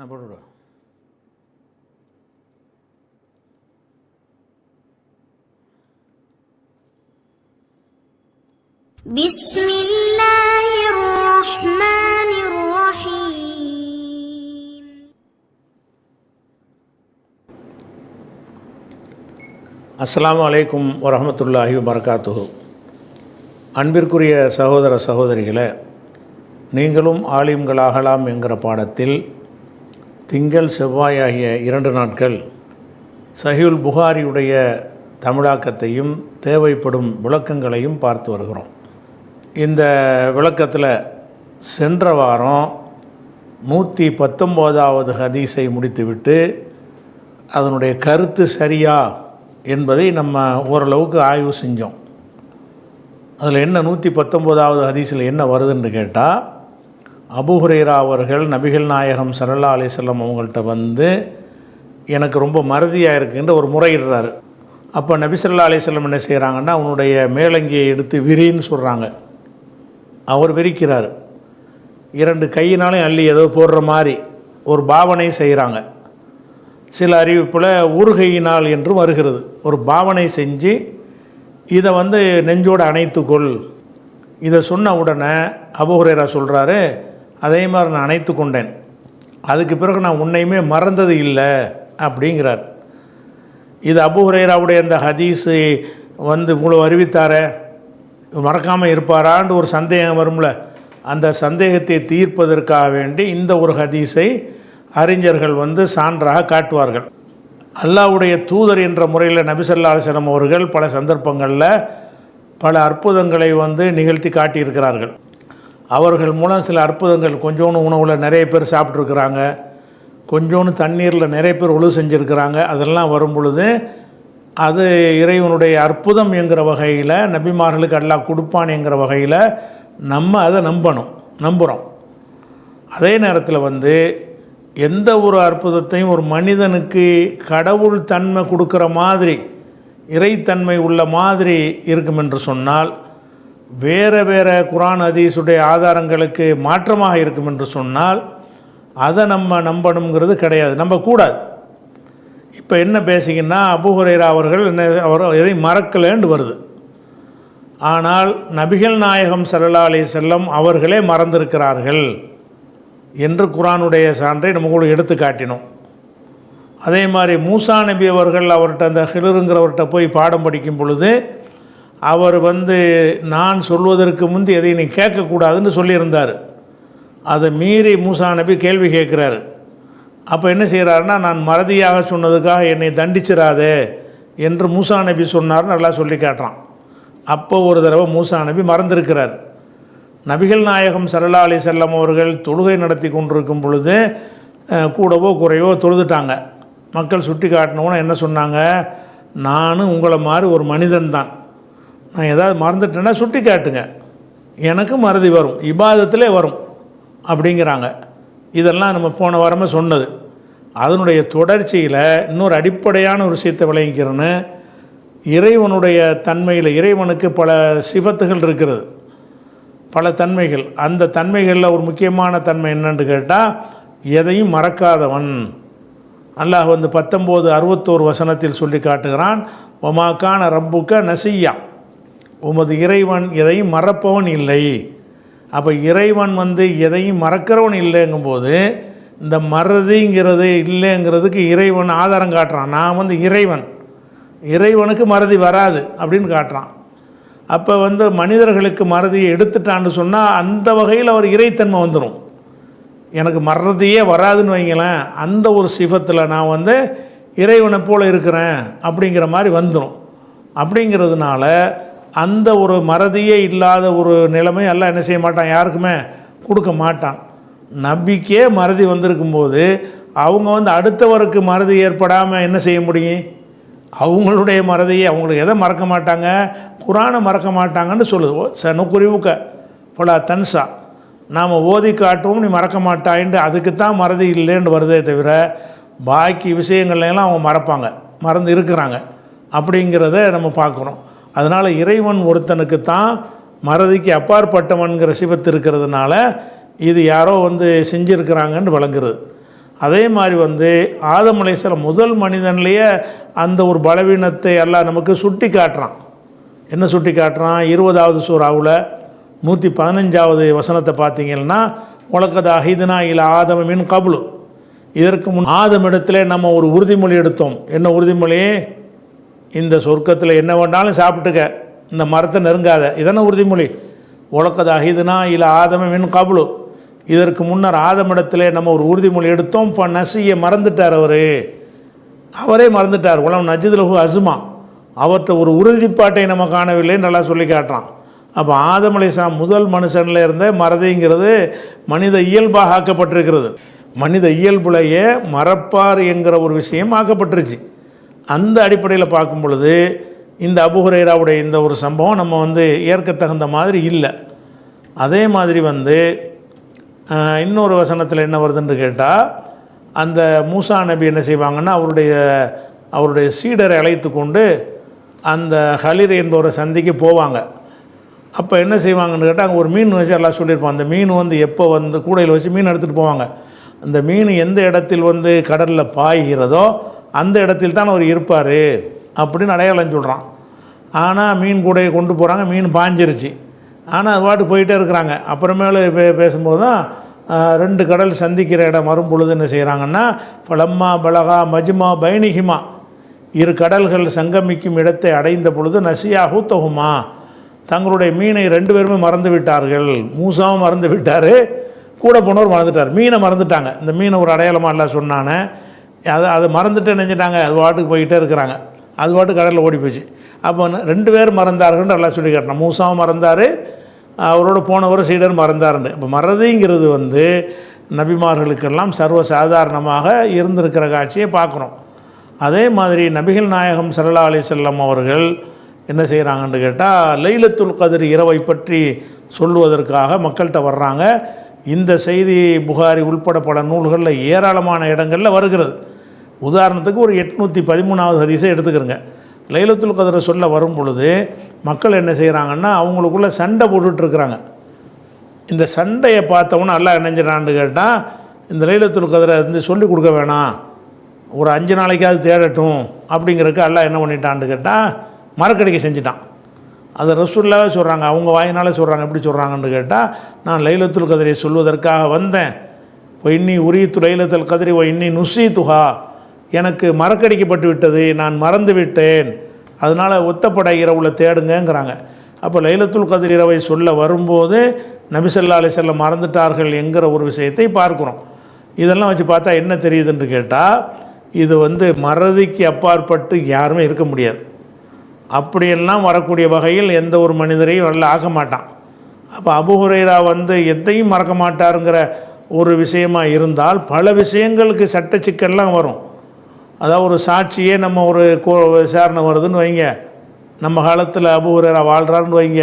போட்டுவிடுவேன். பிஸ்மில்லாஹிர் ரஹ்மானிர் ரஹீம். அஸ்ஸலாமு அலைக்கும் வரஹ்மத்துல்லாஹி வபரகாத்துஹு. அன்பிற்குரிய சகோதர சகோதரிகளே, நீங்களும் ஆலிம்களாகலாம் என்கிற பாடத்தில் திங்கள் செவ்வாய் ஆகிய 2 நாட்கள் சஹீஹுல் புகாரியுடைய தமிழாக்கத்தையும் தேவைப்படும் விளக்கங்களையும் பார்த்து வருகிறோம். இந்த விளக்கத்தில் சென்ற வாரம் 119வது ஹதீஸை முடித்துவிட்டு அதனுடைய கருத்து சரியா என்பதை நம்ம ஓரளவுக்கு ஆய்வு செஞ்சோம். அதில் என்ன 119வது ஹதீஸில் என்ன வருதுன்னு கேட்டால், அபூ ஹுரைரா அவர்கள் நபிகள் நாயகம் ஸல்லல்லாஹு அலைஹி வஸல்லம் அவங்கள்ட்ட வந்து எனக்கு ரொம்ப மறதியாக இருக்குன்ற ஒரு முறையிடுறாரு. அப்போ நபி ஸல்லல்லாஹு அலைஹி வஸல்லம் என்ன செய்கிறாங்கன்னா, அவனுடைய மேலங்கியை எடுத்து விரின்னு சொல்கிறாங்க. அவர் விரிக்கிறார். 2 கையினாலும் அள்ளி ஏதோ போடுற மாதிரி ஒரு பாவனை செய்கிறாங்க. சில அறிவிப்பில் ஊறுகையினால் என்று வருகிறது. ஒரு பாவனை செஞ்சு இதை வந்து நெஞ்சோடு அணைத்துக்கொள். இதை சொன்ன உடனே அபூ ஹுரைரா சொல்கிறாரு, அதே மாதிரி நான் அணைத்து கொண்டேன். அதுக்கு பிறகு நான் உன்னையுமே மறந்தது இல்லை அப்படிங்கிறார். இது அபூ ஹுரைராவுடைய அந்த ஹதீஸு வந்து இவ்வளோ அறிவித்தார மறக்காமல் இருப்பாரான்னு ஒரு சந்தேகம் வரும்ல, அந்த சந்தேகத்தை தீர்ப்பதற்காக வேண்டி இந்த ஒரு ஹதீஸை அறிஞர்கள் வந்து சான்றாக காட்டுவார்கள். அல்லாஹ்வுடைய தூதர் என்ற முறையில் நபி ஸல்லல்லாஹு அலைஹி வஸல்லம் அவர்கள் பல சந்தர்ப்பங்களில் பல அற்புதங்களை வந்து நிகழ்த்தி காட்டியிருக்கிறார்கள். அவர்கள் மூலம் சில அற்புதங்கள், கொஞ்சோன்னு உணவில் நிறைய பேர் சாப்பிட்ருக்குறாங்க, கொஞ்சோன்னு தண்ணீரில் நிறைய பேர் ஒழு செஞ்சுருக்கிறாங்க. அதெல்லாம் வரும் பொழுது அது இறைவனுடைய அற்புதம் என்கிற வகையில், நபிமார்களுக்கு அல்லாஹ் கொடுப்பான் என்கிற வகையில் நம்ம அதை நம்புகிறோம். அதே நேரத்தில் வந்து எந்த ஒரு அற்புதத்தையும் ஒரு மனிதனுக்கு கடவுள் தன்மை கொடுக்குற மாதிரி, இறைத்தன்மை உள்ள மாதிரி இருக்கும் என்று சொன்னால், வேறு குர்ஆன் ஹதீஸுடைய ஆதாரங்களுக்கு மாற்றமாக இருக்கும் என்று சொன்னால் அதை நம்ம நம்பணுங்கிறது கிடையாது, நம்பக்கூடாது. இப்போ என்ன பேசிங்கன்னா, அபூ ஹுரைரா அவர்கள் அவர் எதையும் மறக்கலேன்னு வருது. ஆனால் நபிகள் நாயகம் ஸல்லல்லாஹு அலைஹி வஸல்லம் அவர்களே மறந்திருக்கிறார்கள் என்று குர்ஆனுடைய சான்றை நம்ம கூட எடுத்து காட்டினோம். அதே மாதிரி மூசா நபி அவர்கள் அவர்கிட்ட அந்த ஹிலருங்கிறவர்கிட்ட போய் பாடம் படிக்கும் பொழுது அவர் வந்து நான் சொல்வதற்கு முந்தி எதை நீ கேட்கக்கூடாதுன்னு சொல்லியிருந்தார். அதை மீறி மூசா நபி கேள்வி கேட்குறாரு. அப்போ என்ன செய்கிறாருன்னா, நான் மறதியாக சொன்னதுக்காக என்னை தண்டிச்சிடாதே என்று மூசா நபி சொன்னார், நல்லா சொல்லி காட்டுறான். அப்போ ஒரு தடவை மூசா நபி மறந்திருக்கிறார். நபிகள் நாயகம் ஸல்லல்லாஹு அலைஹி வஸல்லம் அவர்கள் தொழுகை நடத்தி கொண்டிருக்கும் பொழுது கூடவோ குறைவோ தொழுதுட்டாங்க. மக்கள் சுட்டி காட்டினவுன்னு என்ன சொன்னாங்க, நானும் உங்களை மாதிரி ஒரு மனிதன் தான், நான் ஏதாவது மறந்துட்டேன்னா சுட்டி காட்டுங்க, எனக்கு மறதி வரும், இபாதத்திலே வரும் அப்படிங்கிறாங்க. இதெல்லாம் நம்ம போன வாரமே சொன்னது. அதனுடைய தொடர்ச்சியில் இன்னொரு அடிப்படையான ஒரு விஷயத்தை விளங்கிக்கிறேன்னு, இறைவனுடைய தன்மையில் இறைவனுக்கு பல சிஃபத்துகள் இருக்கிறது, பல தன்மைகள். அந்த தன்மைகளில் ஒரு முக்கியமான தன்மை என்னன்னு கேட்டால், எதையும் மறக்காதவன். அல்லாஹ் வந்து 19:61 வசனத்தில் சொல்லி காட்டுகிறான், ஒமாக்கான ரப்புக்க நசியா, உமது இறைவன் எதையும் மறப்பவன் இல்லை. அப்போ இறைவன் வந்து எதையும் மறக்கிறவன் இல்லைங்கும்போது இந்த மறதிங்கிறது இல்லைங்கிறதுக்கு இறைவன் ஆதாரம் காட்டுறான். நான் வந்து இறைவனுக்கு மறதி வராது அப்படின்னு காட்டுறான். அப்போ வந்து மனிதர்களுக்கு மறதியை எடுத்துட்டான்னு சொன்னால் அந்த வகையில் அவர் இறைத்தன்மை வந்துடும். எனக்கு மறதியே வராதுன்னு வைங்களேன், அந்த ஒரு சிஃபத்தில் நான் வந்து இறைவனை போல் இருக்கிறேன் அப்படிங்கிற மாதிரி வந்துடும். அப்படிங்கிறதுனால அந்த ஒரு மறதியே இல்லாத ஒரு நிலைமை எல்லாம் என்ன செய்ய மாட்டான், யாருக்குமே கொடுக்க மாட்டான். நபிக்கே மறதி வந்திருக்கும்போது அவங்க வந்து அடுத்தவருக்கு மறதி ஏற்படாமல் என்ன செய்ய முடியும்? அவங்களுடைய மறதியை, அவங்களுக்கு எதை மறக்க மாட்டாங்க, குர்ஆனை மறக்க மாட்டாங்கன்னு சொல்லுது. சனுக்குரிவுக்க பல தன்சா, நாம் ஓதி காட்டுவோம் நீ மறக்க மாட்டாயின்ட்டு அதுக்கு தான் மறதி இல்லைன்னு வருதே தவிர பாக்கி விஷயங்கள்லாம் அவங்க மறந்து இருக்கிறாங்க அப்படிங்கிறத நம்ம பார்க்குறோம். அதனால் இறைவன் ஒருத்தனுக்கு தான் மறதிக்கு அப்பாற்பட்டவன்கிற சிவத்து இருக்கிறதுனால இது யாரோ வந்து செஞ்சுருக்கிறாங்கன்னு விளங்குறது. அதே மாதிரி வந்து ஆதம் அலைஹிஸ்ஸலாம் முதல் மனிதன்லேயே அந்த ஒரு பலவீனத்தை அல்லாஹ் நமக்கு சுட்டி காட்டுறான். என்ன சுட்டி காட்டுறான்? 20வது சூறாவில் 115வது வசனத்தை பார்த்தீங்கன்னா, உலகத அஹிதுனா இல ஆதம மின் கபுலு, இதற்கு முன் ஆதமிடத்தில் நம்ம ஒரு உறுதிமொழி எடுத்தோம். என்ன உறுதிமொழி? இந்த சொர்க்கத்தில் என்ன வேண்டாலும் சாப்பிட்டுக்க, இந்த மரத்தை நெருங்காத. இதான உறுதிமொழி. உலகத அஹிதுனா இல ஆதம மின் கபுலு, இதற்கு முன்னர் ஆதமிடத்தில் நம்ம ஒரு உறுதிமொழி எடுத்தோம். இப்போ நசியை மறந்துட்டார், அவரே மறந்துட்டார். உலம் நஜிதுலகு அசுமா, அவற்றை ஒரு உறுதிப்பாட்டை நம்ம காணவில்லைன்னு நல்லா சொல்லி காட்டுறான். அப்போ ஆதம் அலைஹிஸ்ஸலாம் முதல் மனுஷனில் இருந்த மறதிங்கிறது மனித இயல்பாக ஆக்கப்பட்டிருக்கிறது. மனித இயல்புலையே மறப்பார் என்கிற ஒரு விஷயம் ஆக்கப்பட்டுருச்சு. அந்த அடிப்படையில் பார்க்கும் பொழுது இந்த அபூ ஹுரைராவுடைய இந்த ஒரு சம்பவம் நம்ம வந்து ஏற்க தகுந்த மாதிரி இல்லை. அதே மாதிரி வந்து இன்னொரு வசனத்தில் என்ன வருதுன்னு கேட்டால், அந்த மூசா நபி என்ன செய்வாங்கன்னா, அவருடைய சீடரை அழைத்து கொண்டு அந்த ஹலிர் என்பவரை சந்திக்கு போவாங்க. அப்போ என்ன செய்வாங்கன்னு கேட்டால், அங்கே ஒரு மீன் வச்சு எல்லாம் சொல்லியிருப்பான். அந்த மீன் வந்து எப்போ வந்து கூடையில் வச்சு மீன் எடுத்துகிட்டு போவாங்க. அந்த மீன் எந்த இடத்தில் வந்து கடலில் பாய்கிறதோ அந்த இடத்தில் தான் அவர் இருப்பார் அப்படின்னு அடையாளம் சொல்கிறான். ஆனால் மீன் கூடையை கொண்டு போகிறாங்க, மீன் பாஞ்சிருச்சு. ஆனால் அது பாட்டு போயிட்டே இருக்கிறாங்க. அப்புறமேலு பேசும்போது தான் 2 கடல் சந்திக்கிற இடம் வரும் பொழுது என்ன செய்கிறாங்கன்னா, பலம்மா பலகா மஜ்மா பைனிஹிமா, 2 கடல்கள் சங்கமிக்கும் இடத்தை அடைந்த பொழுது நசியாஹு தொகுமா, தங்களுடைய மீனை 2 பேருமே மறந்து விட்டார்கள். மூசாவும் மறந்து விட்டார், கூட போனவர் மறந்துட்டார். மீனை மறந்துட்டாங்க. இந்த மீனை ஒரு அடையாளமாக எல்லாம் சொன்னானே, அதை மறந்துட்டு நினைச்சிட்டாங்க. அது பாட்டுக்கு போய்கிட்டே இருக்கிறாங்க. அது பாட்டு கடலில் ஓடி போச்சு. அப்போ 2 பேர் மறந்தார்கள்னு எல்லாம் சொல்லி காட்டினான். மூசாவும் மறந்தார், அவரோட போனவர் சீடர் மறந்தாருன்னு. இப்போ மறதிங்கிறது வந்து நபிமார்களுக்கெல்லாம் சர்வசாதாரணமாக இருந்திருக்கிற காட்சியை பார்க்குறோம். அதே மாதிரி நபிகள் நாயகம் ஸல்லல்லாஹு அலைஹி வஸல்லம் அவர்கள் என்ன செய்கிறாங்கன்னு கேட்டால், லைலத்துல் கத்ர் இரவை பற்றி சொல்லுவதற்காக மக்கள்கிட்ட வர்றாங்க. இந்த செய்தி புகாரி உள்பட பல நூல்களில் ஏராளமான இடங்களில் வருகிறது. உதாரணத்துக்கு ஒரு 813வது ஹதீஸை எடுத்துக்கிறங்க. லைலத்துல் கத்ரை சொல்ல வரும் பொழுது மக்கள் என்ன செய்கிறாங்கன்னா, அவங்களுக்குள்ளே சண்டை போட்டுட்ருக்குறாங்க. இந்த சண்டையை பார்த்தவொன்னே அல்லாஹ் நினைஞ்சிடான்னு கேட்டால், இந்த லைலத்துல் கத்ரை வந்து சொல்லிக் கொடுக்க வேணாம், ஒரு 5 நாளைக்காவது தேடட்டும் அப்படிங்கிறதுக்கு அல்லாஹ் என்ன பண்ணிட்டான்னு கேட்டால் மறக்கடிக்க செஞ்சிட்டான். அதை ரசூலுல்லாஹ் சொல்கிறாங்க, அவங்க வாயினால சொல்கிறாங்க. எப்படி சொல்கிறாங்கன்னு கேட்டால், நான் லைலத்துல் கத்ரை சொல்வதற்காக வந்தேன். இன்னி உரீத்து லைலத்துல் கத்ரி இன்னி நுஸீதுஹா, எனக்கு மறக்கடிக்கப்பட்டு விட்டது, நான் மறந்து விட்டேன், அதனால் ஒத்தப்படை இரவுல தேடுங்கங்கிறாங்க. அப்போ லைலத்துல் கத்ர் இரவை சொல்ல வரும்போது நபி ஸல்லல்லாஹு அலைஹி வஸல்லம் மறந்துட்டார்கள் என்கிற ஒரு விஷயத்தை பார்க்குறோம். இதெல்லாம் வச்சு பார்த்தா என்ன தெரியுதுன்னு கேட்டால், இது வந்து மறதிக்கு அப்பாற்பட்டு யாருமே இருக்க முடியாது. அப்படியெல்லாம் வரக்கூடிய வகையில் எந்த ஒரு மனிதரையும் அல்ல ஆக்க மாட்டான். அப்போ அபூ ஹுரைரா வந்து எதையும் மறக்க மாட்டாருங்கிற ஒரு விஷயமாக இருந்தால் பல விஷயங்களுக்கு சட்ட சிக்கல்லாம் வரும். அதாவது ஒரு சாட்சியே நம்ம ஒரு விசாரணை வருதுன்னு வைங்க, நம்ம காலத்தில் அபூ ஹுரைரா வாழ்கிறாருன்னு வைங்க,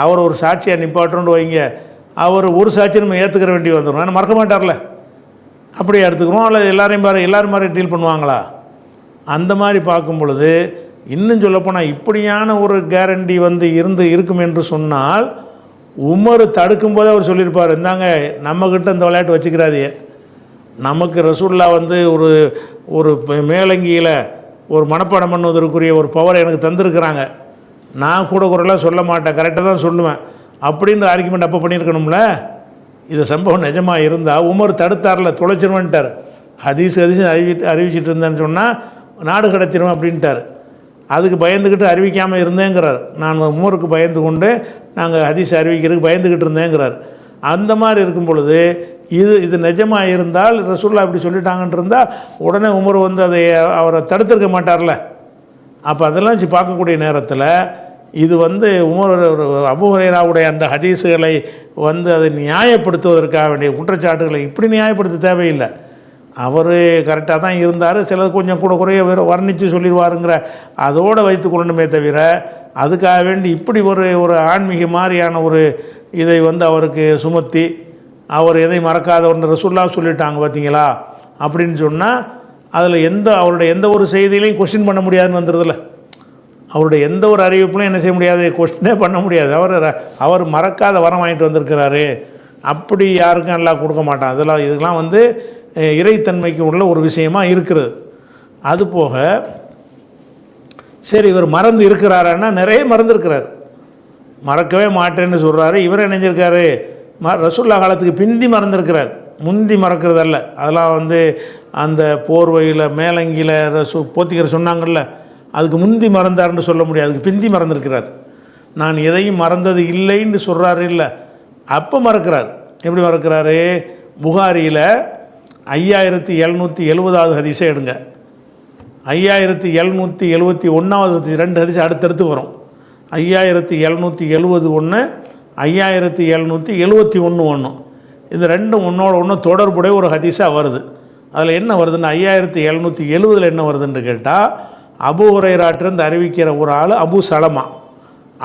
அவர் ஒரு சாட்சியாக நிப்பாட்டுறோன்னு வைங்க, அவர் ஒரு சாட்சியை நம்ம ஏற்றுக்கிற வேண்டி வந்துடும். ஆனால் மறக்க மாட்டார்ல, அப்படியே எடுத்துக்கிறோம். அல்லது எல்லோரும் மாதிரி டீல் பண்ணுவாங்களா? அந்த மாதிரி பார்க்கும் பொழுது இன்னும் சொல்லப்போனால் இப்படியான ஒரு கேரண்டி வந்து இருக்கும் என்று சொன்னால், உமர் தடுக்கும்போதே அவர் சொல்லியிருப்பார், இருந்தாங்க நம்மக்கிட்ட இந்த விளையாட்டு வச்சுக்கிறாதே, நமக்கு ரசூலுல்லாஹ் வந்து ஒரு மேலங்கியில் ஒரு மனப்பாடம் பண்ணுவதற்குரிய ஒரு பவர் எனக்கு தந்திருக்கிறாங்க, நான் கூட குறையெல்லாம் சொல்ல மாட்டேன், கரெக்டாக தான் சொல்லுவேன் அப்படின்னு ஆர்குமெண்ட் அப்போ பண்ணியிருக்கணும்ல. இது சம்பவம் நிஜமாக இருந்தால் உமர் தடுத்தாரில் தொலைச்சிருவேன்ட்டார். ஹதீஸ் அறிவிச்சிட்டு இருந்தேன்னு சொன்னால் நாடு கடத்திடுவேன் அப்படின்ட்டார். அதுக்கு பயந்துக்கிட்டு அறிவிக்காமல் இருந்தேங்கிறார். நான் உமருக்கு பயந்து கொண்டு நாங்கள் ஹதீஸ் அறிவிக்கிறதுக்கு பயந்துக்கிட்டு இருந்தேங்கிறார். அந்த மாதிரி இருக்கும் பொழுது இது நிஜமாக இருந்தால் ரசூலுல்லாஹ் இப்படி சொல்லிட்டாங்கன்னு இருந்தால் உடனே உமர் வந்து அதை அவரை தடுத்திருக்க மாட்டார்ல. அப்போ அதெல்லாம் வச்சு பார்க்கக்கூடிய நேரத்தில் இது வந்து அபூ ஹுரைராவுடைய அந்த ஹதீஸுகளை வந்து அதை நியாயப்படுத்துவதற்காக வேண்டிய குற்றச்சாட்டுகளை இப்படி நியாயப்படுத்த தேவையில்லை. அவர் கரெக்டாக தான் இருந்தார், சிலது கொஞ்சம் கூட குறைய வர்ணித்து சொல்லிடுவாருங்கிற அதோடு வைத்து கொள்ளணுமே தவிர, அதுக்காக வேண்டி இப்படி ஒரு ஆன்மீக மாதிரியான ஒரு இதை வந்து அவருக்கு சுமத்தி அவர் எதை மறக்காத ஒன்று ரசூலுல்லாஹ் சொல்லிட்டாங்க பார்த்தீங்களா அப்படின்னு சொன்னால், அதில் அவருடைய எந்த ஒரு செய்தியிலையும் கொஸ்டின் பண்ண முடியாதுன்னு வந்துடுதில்ல. அவருடைய எந்த ஒரு அறிவிப்புலையும் என்ன செய்ய முடியாது, கொஸ்டினே பண்ண முடியாது. அவர் மறக்காத வரம் வாங்கிட்டு வந்திருக்கிறாரு, அப்படி யாருக்கும் எல்லாம் கொடுக்க மாட்டான். இதெல்லாம் வந்து இறைத்தன்மைக்கு உள்ள ஒரு விஷயமா இருக்கிறது. அதுபோக சரி இவர் மறந்து இருக்கிறாரான்னா நிறைய மறந்துருக்கிறார், மறக்கவே மாட்டேன்னு சொல்கிறாரு. இவர் நினைஞ்சிருக்காரு ரசூல்லா காலத்துக்கு பிந்தி மறந்துருக்கிறார், முந்தி மறக்கிறதல்ல. அதெல்லாம் அந்த போர்வையில் மேலங்கியில் போத்திக்கிற சொன்னாங்கள்ல, அதுக்கு முந்தி மறந்தார்னு சொல்ல முடியாது, அதுக்கு பிந்தி மறந்துருக்கிறார். நான் எதையும் மறந்தது இல்லைன்னு சொல்கிறாரு இல்லை, அப்போ மறக்கிறார். எப்படி மறக்கிறாரு? புகாரியில் 5770வது ஹதீஸை எடுங்க, 5771வது 2 ஹதீஸ் அடுத்தடுத்து வரும். 5771 5771 ஒன்று, இந்த ரெண்டும் ஒன்றோட ஒன்று தொடர்புடைய ஒரு ஹதீஸாக வருது. அதில் என்ன வருதுன்னு 5770 என்ன வருதுன்னு கேட்டால், அபூ ஹுரைராட்டிருந்து அறிவிக்கிற ஒரு ஆள் அபூ சலமா.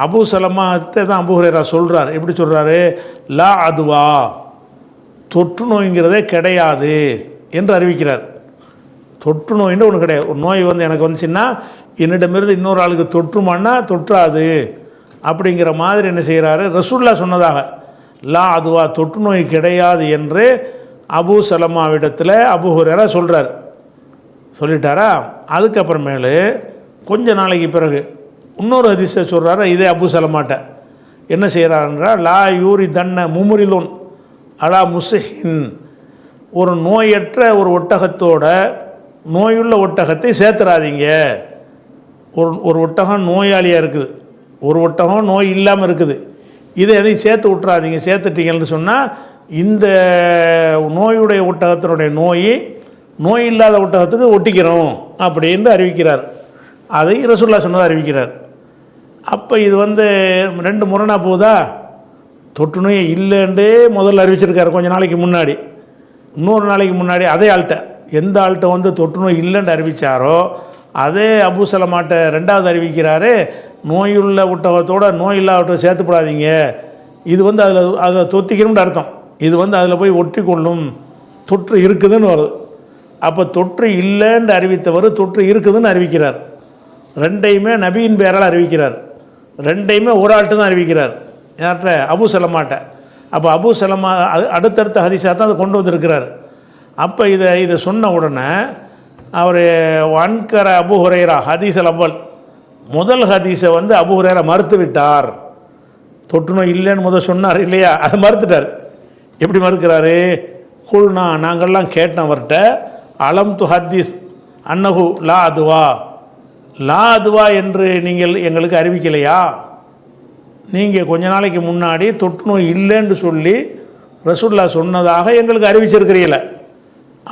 அபூ சலமாத்தை தான் அபூ ஹுரைரா சொல்கிறார். எப்படி சொல்கிறாரு? லா அதுவா, தொற்று நோய்ங்கிறதே கிடையாது என்று அறிவிக்கிறார். தொற்று நோயின்னு ஒன்று கிடையாது. ஒரு நோய் எனக்கு வந்துச்சுன்னா என்னிடமிருந்து இன்னொரு ஆளுக்கு தொற்றுமான்னா தொற்றாது அப்படிங்கிற மாதிரி என்ன செய்கிறாரு? ரசூல்லா சொன்னதாக லா அதுவா, தொற்று நோய் கிடையாது என்று அபூ சலமாவிடத்தில் அபூ ஹுரைரா சொல்கிறார். சொல்லிட்டாரா? அதுக்கப்புறமேலு கொஞ்ச நாளைக்கு பிறகு இன்னொரு ஹதீஸை சொல்கிறாரு. இதே அபூ சலமாட்ட என்ன செய்கிறாருன்றால், லா யூரி தன்ன முமுரிலுன் அலா முஸ்ஹின், ஒரு நோயற்ற ஒரு ஒட்டகத்தோட நோயுள்ள ஒட்டகத்தை சேர்த்துறாதீங்க. ஒரு ஒட்டகம் நோயாளியாக இருக்குது, ஒரு ஒட்டகம் நோய் இல்லாமல் இருக்குது, இதை எதையும் சேர்த்து விட்றாதீங்க. சேர்த்துட்டீங்கன்னு சொன்னால் இந்த நோயுடைய ஒட்டகத்தினுடைய நோய் இல்லாத ஒட்டகத்துக்கு ஒட்டிக்கிறோம் அப்படின்னு அறிவிக்கிறார். அதை ரசூலுல்லாஹ் சொன்னதாக அறிவிக்கிறார். அப்போ இது ரெண்டு முரணாக போகுதா? தொற்று நோய் இல்லைன்றே முதல்ல அறிவிச்சிருக்காரு கொஞ்சம் நாளைக்கு முன்னாடி. இன்னொரு நாளைக்கு முன்னாடி அதே ஆள்கிட்ட, எந்த ஆள்கிட்ட தொற்று நோய் இல்லைன்னு அறிவித்தாரோ அதே அபூ சலமாட்ட ரெண்டாவது அறிவிக்கிறாரு, நோயுள்ள ஒட்டகத்தோட நோய் இல்லாத ஒட்டகம் சேர்த்துப்படாதீங்க, இது அதில் தொத்திக்கணும்னு அர்த்தம், இது அதில் போய் ஒட்டி கொள்ளும், தொற்று இருக்குதுன்னு வருது. அப்போ தொற்று இல்லைன்னு அறிவித்தவர் தொற்று இருக்குதுன்னு அறிவிக்கிறார். ரெண்டையுமே நபியின் பேரால் அறிவிக்கிறார், ரெண்டையுமே ஒரு ஆள்கிட்ட தான் அறிவிக்கிறார். யார்கிட்ட? அபூ சலமாட்ட. அப்போ அபூ சலமா அடுத்தடுத்த ஹதீஸாக தான் அதை கொண்டு வந்திருக்கிறார். அப்போ இதை சொன்ன உடனே அவர் வன்கர அபூ ஹுரைரா ஹதீஸல் அவ்வல், முதல் ஹதீஸை அபூ ஹுரைரா மறுத்து விட்டார். தொற்று நோய் இல்லைன்னு முதல் சொன்னார் இல்லையா, அதை மறுத்துட்டார். எப்படி மறுக்கிறாரு? குல்னா, நாங்கள்லாம் கேட்டோம் அவர்கிட்ட, அலம் து ஹதீஸ் அன்னஹு லா அதுவா, லா அதுவா என்று நீங்கள் எங்களுக்கு அறிவிக்கலையா? நீங்கள் கொஞ்ச நாளைக்கு முன்னாடி தொற்று நோய் இல்லைன்னு சொல்லி ரசூலுல்லாஹ் சொன்னதாக எங்களுக்கு அறிவிச்சிருக்கிறீங்கள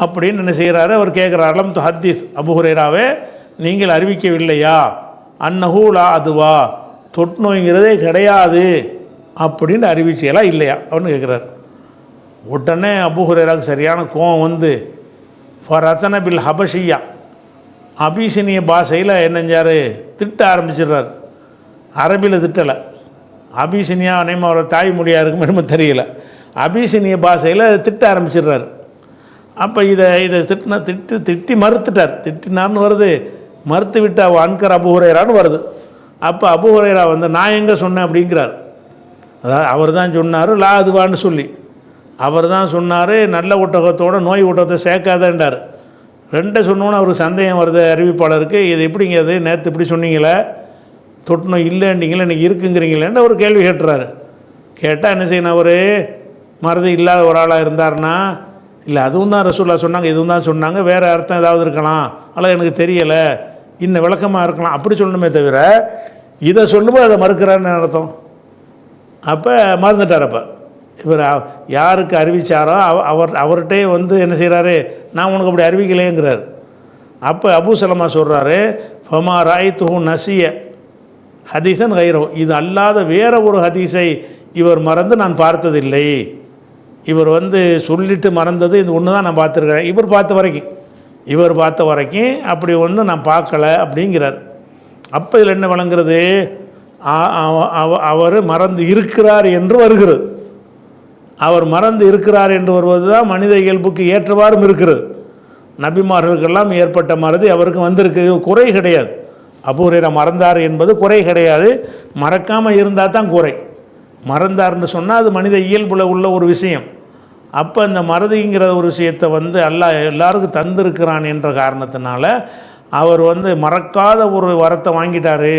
அப்படின்னு என்ன செய்கிறாரு? அவர் கேட்குறார், அலம் து ஹதீஸ், அபூ ஹுரைராவே நீங்கள் அறிவிக்கவில்லையா? அன்னஹு லா அதுவா, தொற்று நோய்ங்கிறதே கிடையாது அப்படின்னு அறிவிச்சியெல்லாம் இல்லையா அப்படின்னு கேட்குறாரு. உடனே அபூ ஹுரைராவுக்கு சரியான கோவம் ஃபரத்தன பில் ஹபஷியா, அபிசினிய பாஷையில் என்னஞ்சார் திட்ட ஆரம்பிச்சிடுறார். அரபியில் திட்டலை, அபிசினியா நேம் அவரோட தாய்மொழியாக இருக்குமே நம்ம தெரியல, அபிசினிய பாஷையில் திட்ட ஆரம்பிச்சிடுறார். அப்போ இதை திட்டி மறுத்துட்டார். திட்டினார்னு வருது, மறுத்து விட்டா அன்கர் அபூ ஹுரைரான்னு வருது. அப்போ அபூ ஹுரைரா நான் எங்கே சொன்னேன் அப்படிங்கிறார். அதாவது அவர் தான் சொன்னார் லா அதுவான்னு சொல்லி, அவர் தான் சொன்னார் நல்ல ஒட்டகத்தோட நோய் ஒட்டகத்தை சேர்க்காதன்றார். ரெண்டை சொன்னோன்னு அவருக்கு சந்தேகம் வருது அறிவிப்பாளருக்கு, இது எப்படிங்க அது நேற்று இப்படி சொன்னீங்களே, தொற்று நோய் இல்லைன்றீங்களே இன்றைக்கி இருக்குங்கிறீங்களேன்னு அவர் கேள்வி கேட்டுறாரு. கேட்டால் என்ன செய்யணும்? அவர் மறதி இல்லாத ஒரு ஆளாக இருந்தார்னா, இல்லை அதுவும் தான் ரசூலுல்லாஹ் சொன்னாங்க, இதுவும் தான் சொன்னாங்க, வேறு அர்த்தம் ஏதாவது இருக்கலாம், அல்லது எனக்கு தெரியலை, இன்னும் விளக்கமாக இருக்கலாம், அப்படி சொல்லணுமே தவிர இதை சொல்லும்போது அதை மறுக்கிறான்னு அர்த்தம். அப்போ மறந்துட்டார். அப்போ இவர் யாருக்கு அறிவித்தாரோ அவர்கிட்டே என்ன செய்கிறாரு, நான் உனக்கு அப்படி அறிவிக்கலைங்கிறார். அப்போ அபூ சலமா சொல்கிறாரு, ஃபமா ராய்துஹு நசிய ஹதீஸன் கைரோ, இது அல்லாத வேற ஒரு ஹதீஸை இவர் மறந்து நான் பார்த்ததில்லை. இவர் சொல்லிட்டு மறந்தது இது ஒன்று தான் நான் பார்த்துருக்கிறேன், இவர் பார்த்த வரைக்கும் அப்படி ஒன்று நான் பார்க்கல அப்படிங்கிறார். அப்போ இதில் என்ன வழங்குறது? அவர் மறந்து இருக்கிறார் என்று வருகிறது. அவர் மறந்து இருக்கிறார் என்று வருவது தான் மனித இயல்புக்கு ஏற்றவாறும் இருக்கிறது. நபிமார்களுக்கெல்லாம் ஏற்பட்ட மறதி அவருக்கு வந்திருக்கு, குறை கிடையாது. அபூ ஹுரைரா மறந்தார் என்பது குறை கிடையாது, மறக்காமல் இருந்தால் தான் குறை. மறந்தார்னு சொன்னால் அது மனித இயல்புல உள்ள ஒரு விஷயம். அப்போ இந்த மறதிங்கிற ஒரு விஷயத்தை வந்து அல்லாஹ் எல்லாருக்கும் தந்திருக்கிறான் என்ற காரணத்தினால அவர் வந்து மறக்காத ஒரு வரத்தை வாங்கிட்டாரு,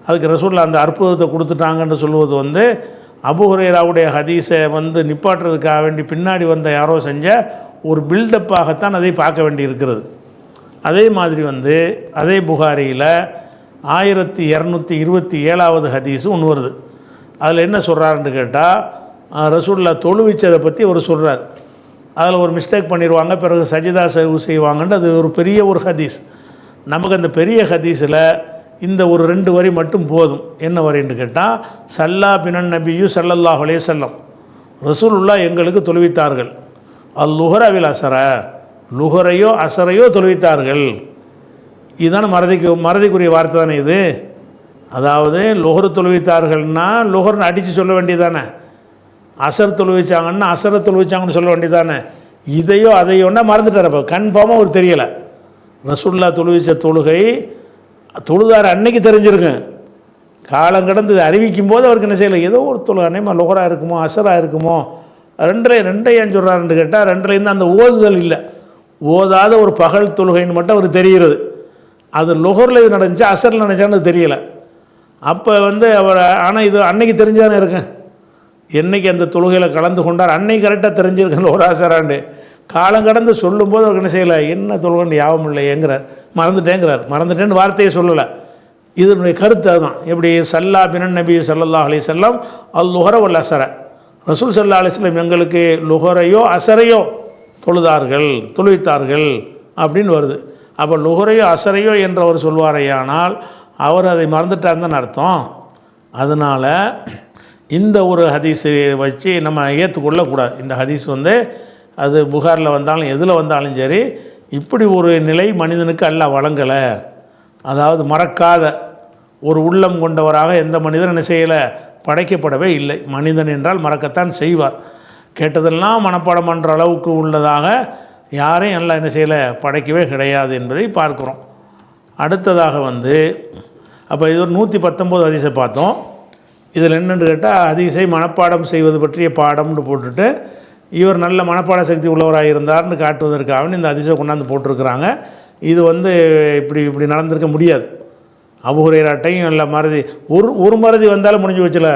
அதுக்கு ரசூலுல்லாஹ் அந்த அற்புதத்தை கொடுத்துட்டாங்கன்னு சொல்லுவது வந்து அபூ ஹுரைராவுடைய ஹதீஸை வந்து நிப்பாட்டுறதுக்காக வேண்டி பின்னாடி வந்த யாரோ செஞ்ச ஒரு பில்டப்பாகத்தான் அதை பார்க்க வேண்டி இருக்கிறது. அதே மாதிரி வந்து அதே புகாரியில் 1227வது ஹதீஸு ஒன்று வருது. அதில் என்ன சொல்கிறாருன்னு கேட்டால், ரசூலுல்லாஹ் தொழுவிச்சதை பற்றி அவர் சொல்கிறார். அதில் ஒரு மிஸ்டேக் பண்ணிடுவாங்க, பிறகு சஜிதா செய்வாங்கன்ட்டு அது ஒரு பெரிய ஒரு ஹதீஸ். நமக்கு அந்த பெரிய ஹதீஸில் இந்த ஒரு 2 வரி மட்டும் போதும். என்ன வரின்னு கேட்டால், சல்லா பினன் நபியு ஸல்லல்லாஹு அலைஹி வஸல்லம், ரசூலுல்லாஹ் எங்களுக்கு தொழுவித்தார்கள், லுஹர வில் அஸர, லுஹரையோ அசரையோ தொழுவித்தார்கள். இதுதானே மறதிக்குரிய வார்த்தை தானே இது. அதாவது லுஹர் தொழுவித்தார்கள்னா லுஹர்னு அடித்து சொல்ல வேண்டியதானே, அசர் தொழுவிச்சாங்கன்னா அசரை தொழுவிச்சாங்கன்னு சொல்ல வேண்டியதானே. இதையோ அதையோன்னா மறந்துட்டார். அப்போ கன்ஃபார்மாக ஒரு தெரியலை. ரசூலுல்லாஹ் தொழுவிச்ச தொழுகை தொழுதார் அன்னைக்கு தெரிஞ்சிருங்க. காலம் கடந்து அறிவிக்கும் போது அவருக்கு என்ன செய்யலை, ஏதோ ஒரு தொழுகை அன்னைமா லுஹராக இருக்குமோ அசராக இருக்குமோ, ரெண்டையும் சொல்கிறாருன்னு கேட்டால் ரெண்டுலேருந்து அந்த ஓதுதல் இல்லை, ஓதாத ஒரு பகல் தொழுகைன்னு மட்டும் அவருக்கு தெரிகிறது. அது லுஹரில் இது நடந்துச்சு அசரில் நினச்சான்னு தெரியலை. அப்போ வந்து அவர் ஆனால் இது அன்னைக்கு தெரிஞ்சானே இருக்கேன், என்னைக்கு அந்த தொழுகையில் கலந்து கொண்டார் அன்னைக்கு கரெக்டாக தெரிஞ்சிருக்கேன் ஒரு ஆசராண்டு. காலம் கடந்து சொல்லும்போது அவருக்கு என்ன செய்யலை, என்ன தொழுகன்னு யாபம் இல்லையேங்கிறார், மறந்துட்டேன்னு வார்த்தையை சொல்லலை. இதனுடைய கருத்து அதுதான். எப்படி சல்லா பினன் நபி ஸல்லல்லாஹு அலைஹி வஸல்லம் லுஹர வல் அஸர, ரசூல் ஸல்லல்லாஹு அலைஹி வஸல்லம் எங்களுக்கு லுஹரையோ அசரையோ தொழுவித்தார்கள் அப்படின்னு வருது. அப்போ லுஹரையோ அசரையோ என்றவர் சொல்வாரையானால் அவர் அதை மறந்துட்டாருன்னு அர்த்தம். அதனால் இந்த ஒரு ஹதீஸை வச்சு நம்ம ஏற்றுக்கொள்ளக்கூடாது. இந்த ஹதீஸ் வந்து அது புகாரில் வந்தாலும் எதில் வந்தாலும் சரி, இப்படி ஒரு நிலை மனிதனுக்கு அல்லாஹ் வழங்கலை. அதாவது மறக்காத ஒரு உள்ளம் கொண்டவராக எந்த மனிதன் என்ன செய்யலை, படைக்கப்படவே இல்லை. மனிதன் என்றால் மறக்கத்தான் செய்வார். கேட்டதெல்லாம் மனப்பாடம் பண்ணுற அளவுக்கு உள்ளதாக யாரையும் எல்லாம் என்ன செய்யலை, படைக்கவே கிடையாது என்பதை பார்க்குறோம். அடுத்ததாக வந்து அப்போ இது ஒரு 119 ஹதீஸை பார்த்தோம். இதில் என்னென்னு கேட்டால், ஹதீஸை மனப்பாடம் செய்வது பற்றிய பாடம்னு போட்டுட்டு இவர் நல்ல மனப்பாட சக்தி உள்ளவராக இருந்தார்னு காட்டுவதற்காக இந்த ஹதீஸை கொண்டாந்து போட்டிருக்கிறாங்க. இது வந்து இப்படி நடந்திருக்க முடியாது. அபூ ஹுரைராட்டையும் இல்லை மறதி, ஒரு மறதி வந்தாலும் முடிஞ்சு வச்சல.